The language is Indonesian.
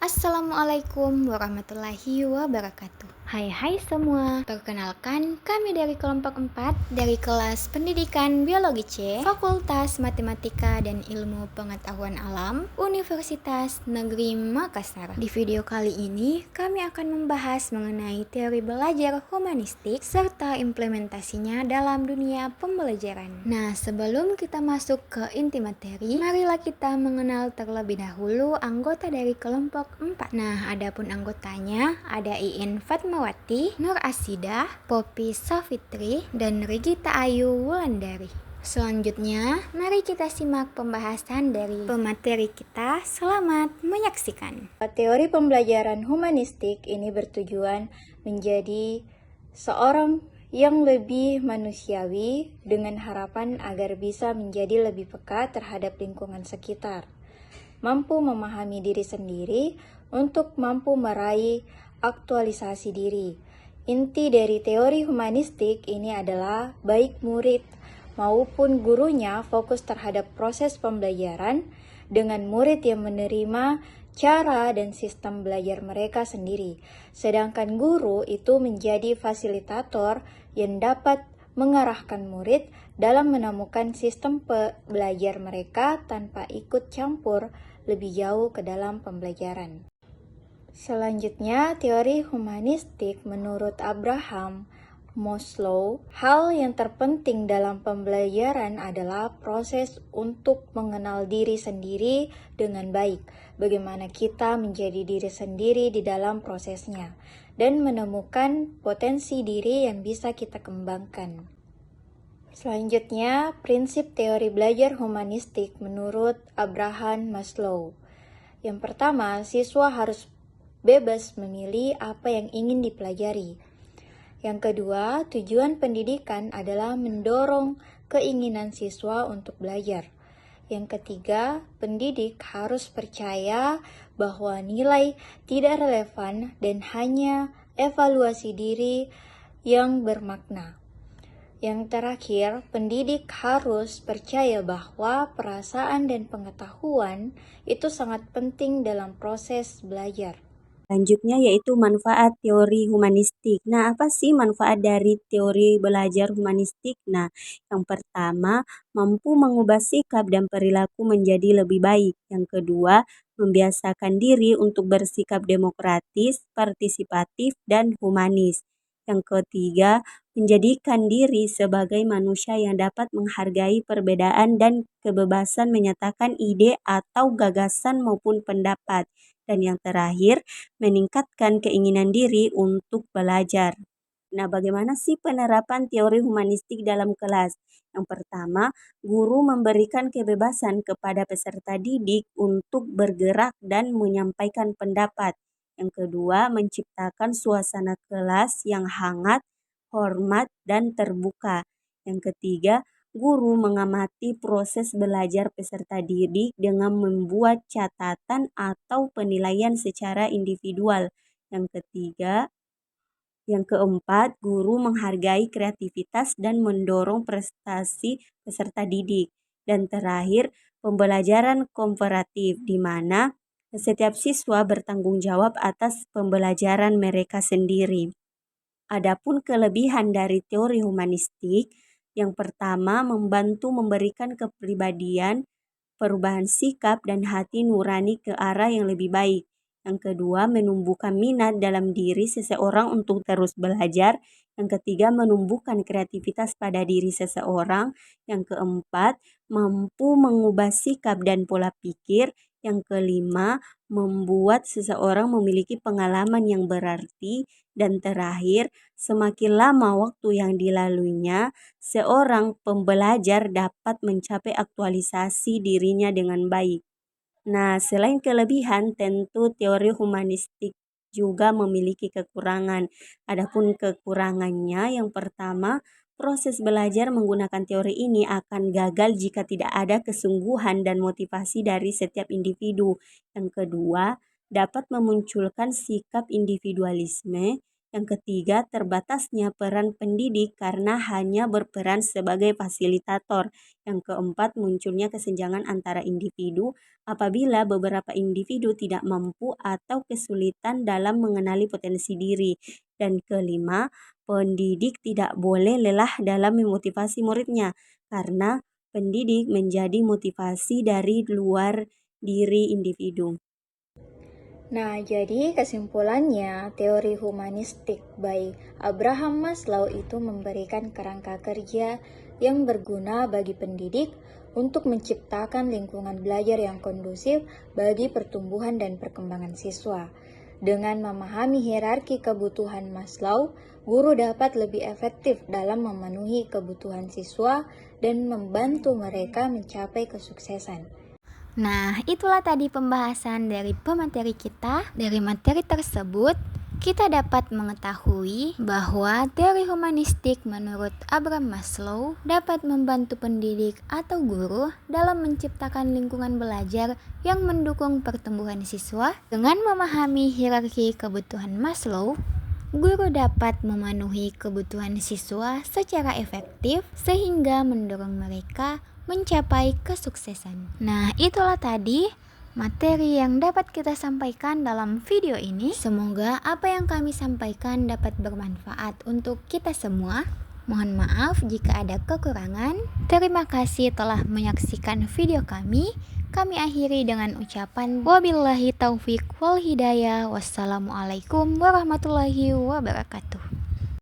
Assalamualaikum warahmatullahi wabarakatuh. Hai semua, perkenalkan kami dari kelompok 4 dari kelas Pendidikan Biologi C, Fakultas Matematika dan Ilmu Pengetahuan Alam, Universitas Negeri Makassar. Di video kali ini, kami akan membahas mengenai teori belajar humanistik serta implementasinya dalam dunia pembelajaran. Nah, sebelum kita masuk ke inti materi, marilah kita mengenal terlebih dahulu anggota dari kelompok 4. Nah, adapun anggotanya ada Iin Fatmawati, Nur Asidah, Poppy Safitri, dan Regita Ayu Wulandari. Selanjutnya, mari kita simak pembahasan dari pemateri kita. Selamat menyaksikan. Teori pembelajaran humanistik ini bertujuan menjadi seorang yang lebih manusiawi dengan harapan agar bisa menjadi lebih peka terhadap lingkungan sekitar, mampu memahami diri sendiri untuk mampu meraih aktualisasi diri. Inti dari teori humanistik ini adalah baik murid maupun gurunya fokus terhadap proses pembelajaran dengan murid yang menerima cara dan sistem belajar mereka sendiri. Sedangkan guru itu menjadi fasilitator yang dapat mengarahkan murid dalam menemukan sistem belajar mereka tanpa ikut campur lebih jauh ke dalam pembelajaran. Selanjutnya, teori humanistik menurut Abraham Maslow, hal yang terpenting dalam pembelajaran adalah proses untuk mengenal diri sendiri dengan baik, bagaimana kita menjadi diri sendiri di dalam prosesnya, dan menemukan potensi diri yang bisa kita kembangkan. Selanjutnya, prinsip teori belajar humanistik menurut Abraham Maslow. Yang pertama, siswa harus bebas memilih apa yang ingin dipelajari. Yang kedua, tujuan pendidikan adalah mendorong keinginan siswa untuk belajar. Yang ketiga, pendidik harus percaya bahwa nilai tidak relevan dan hanya evaluasi diri yang bermakna. Yang terakhir, pendidik harus percaya bahwa perasaan dan pengetahuan itu sangat penting dalam proses belajar. Selanjutnya yaitu manfaat teori humanistik. Nah, apa sih manfaat dari teori belajar humanistik? Nah, yang pertama, mampu mengubah sikap dan perilaku menjadi lebih baik. Yang kedua, membiasakan diri untuk bersikap demokratis, partisipatif, dan humanis. Yang ketiga, menjadikan diri sebagai manusia yang dapat menghargai perbedaan dan kebebasan menyatakan ide atau gagasan maupun pendapat. Dan yang terakhir, meningkatkan keinginan diri untuk belajar. Nah, bagaimana sih penerapan teori humanistik dalam kelas? Yang pertama, guru memberikan kebebasan kepada peserta didik untuk bergerak dan menyampaikan pendapat. Yang kedua, menciptakan suasana kelas yang hangat, hormat, dan terbuka. Yang ketiga, guru mengamati proses belajar peserta didik dengan membuat catatan atau penilaian secara individual. Yang keempat, guru menghargai kreativitas dan mendorong prestasi peserta didik. Dan terakhir, pembelajaran komparatif di mana setiap siswa bertanggung jawab atas pembelajaran mereka sendiri. Adapun kelebihan dari teori humanistik, yang pertama membantu memberikan kepribadian, perubahan sikap dan hati nurani ke arah yang lebih baik. Yang kedua, menumbuhkan minat dalam diri seseorang untuk terus belajar. Yang ketiga, menumbuhkan kreativitas pada diri seseorang. Yang keempat, mampu mengubah sikap dan pola pikir. Yang kelima, membuat seseorang memiliki pengalaman yang berarti. Dan terakhir, semakin lama waktu yang dilaluinya, seorang pembelajar dapat mencapai aktualisasi dirinya dengan baik. Nah, selain kelebihan, tentu teori humanistik juga memiliki kekurangan. Adapun kekurangannya, yang pertama, proses belajar menggunakan teori ini akan gagal jika tidak ada kesungguhan dan motivasi dari setiap individu. Yang kedua, dapat memunculkan sikap individualisme. Yang ketiga, terbatasnya peran pendidik karena hanya berperan sebagai fasilitator. Yang keempat, munculnya kesenjangan antara individu apabila beberapa individu tidak mampu atau kesulitan dalam mengenali potensi diri. Dan kelima, pendidik tidak boleh lelah dalam memotivasi muridnya karena pendidik menjadi motivasi dari luar diri individu. Nah, jadi kesimpulannya, teori humanistik by Abraham Maslow itu memberikan kerangka kerja yang berguna bagi pendidik untuk menciptakan lingkungan belajar yang kondusif bagi pertumbuhan dan perkembangan siswa. Dengan memahami hierarki kebutuhan Maslow, guru dapat lebih efektif dalam memenuhi kebutuhan siswa dan membantu mereka mencapai kesuksesan. Nah, itulah tadi pembahasan dari pemateri kita. Dari materi tersebut, kita dapat mengetahui bahwa teori humanistik menurut Abraham Maslow dapat membantu pendidik atau guru dalam menciptakan lingkungan belajar yang mendukung pertumbuhan siswa. Dengan memahami hierarki kebutuhan Maslow, guru dapat memenuhi kebutuhan siswa secara efektif sehingga mendorong mereka mencapai kesuksesan. Nah, itulah tadi materi yang dapat kita sampaikan dalam video ini. Semoga apa yang kami sampaikan dapat bermanfaat untuk kita semua. Mohon maaf jika ada kekurangan. Terima kasih telah menyaksikan video kami. Kami akhiri dengan ucapan wabillahi taufiq wal hidayah. Wassalamualaikum warahmatullahi wabarakatuh.